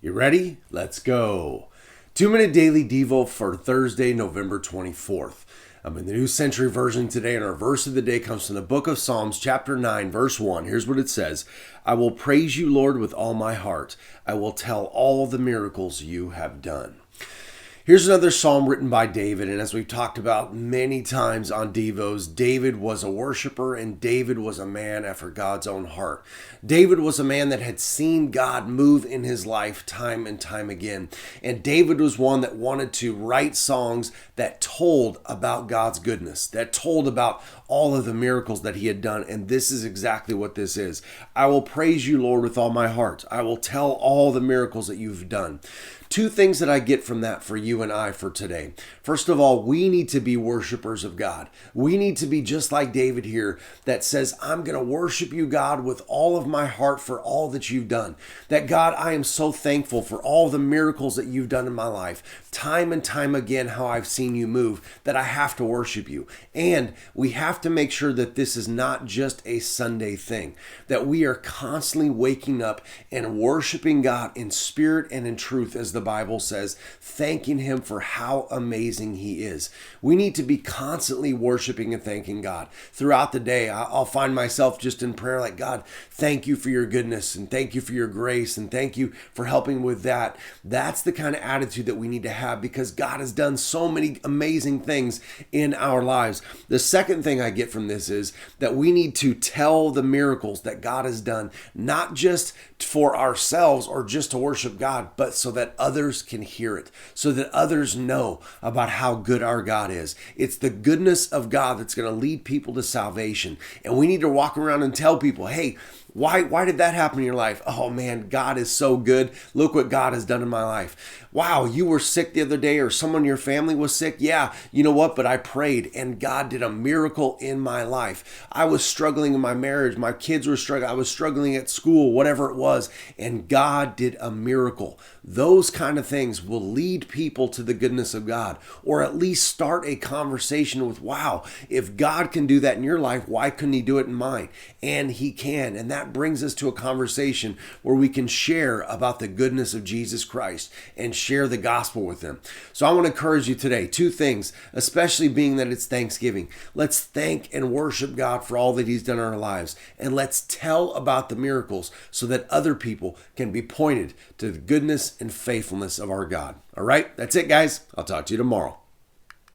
You ready? Let's go. 2-minute daily Devo for Thursday, November 24th. I'm in the New Century Version today, and our verse of the day comes from the book of Psalms, chapter 9, verse 1. Here's what it says. I will praise you, Lord, with all my heart. I will tell all the miracles you have done. Here's another psalm written by David, and as we've talked about many times on Devos, David was a worshiper and David was a man after God's own heart. David was a man that had seen God move in his life time and time again, and David was one that wanted to write songs that told about God's goodness, that told about all of the miracles that he had done, and this is exactly what this is. I will praise you, Lord, with all my heart. I will tell all the miracles that you've done. Two things that I get from that for you and I for today. First of all, we need to be worshipers of God. We need to be just like David here that says, I'm going to worship you, God, with all of my heart for all that you've done. That God, I am so thankful for all the miracles that you've done in my life. Time and time again, how I've seen you move, that I have to worship you. And we have to make sure that this is not just a Sunday thing, that we are constantly waking up and worshiping God in spirit and in truth, as the Bible says, thanking him for how amazing he is. We need to be constantly worshiping and thanking God. Throughout the day, I'll find myself just in prayer like, God, thank you for your goodness and thank you for your grace and thank you for helping with that. That's the kind of attitude that we need to have because God has done so many amazing things in our lives. The second thing I get from this is that we need to tell the miracles that God has done, not just for ourselves or just to worship God, but so that others can hear it, so that others know about how good our God is. It's the goodness of God that's going to lead people to salvation. And we need to walk around and tell people, hey, why did that happen in your life? Oh man, God is so good. Look what God has done in my life. Wow, you were sick the other day or someone in your family was sick. Yeah, you know what? But I prayed and God did a miracle in my life. I was struggling in my marriage. My kids were struggling. I was struggling at school, whatever it was. And God did a miracle. Those kind of things will lead people to the goodness of God, or at least start a conversation with, wow, if God can do that in your life, why couldn't he do it in mine? And he can. And that brings us to a conversation where we can share about the goodness of Jesus Christ and share the gospel with them. So I want to encourage you today, two things, especially being that it's Thanksgiving. Let's thank and worship God for all that he's done in our lives. And let's tell about the miracles so that other people can be pointed to the goodness and faithfulness of our God. All right, that's it, guys. I'll talk to you tomorrow.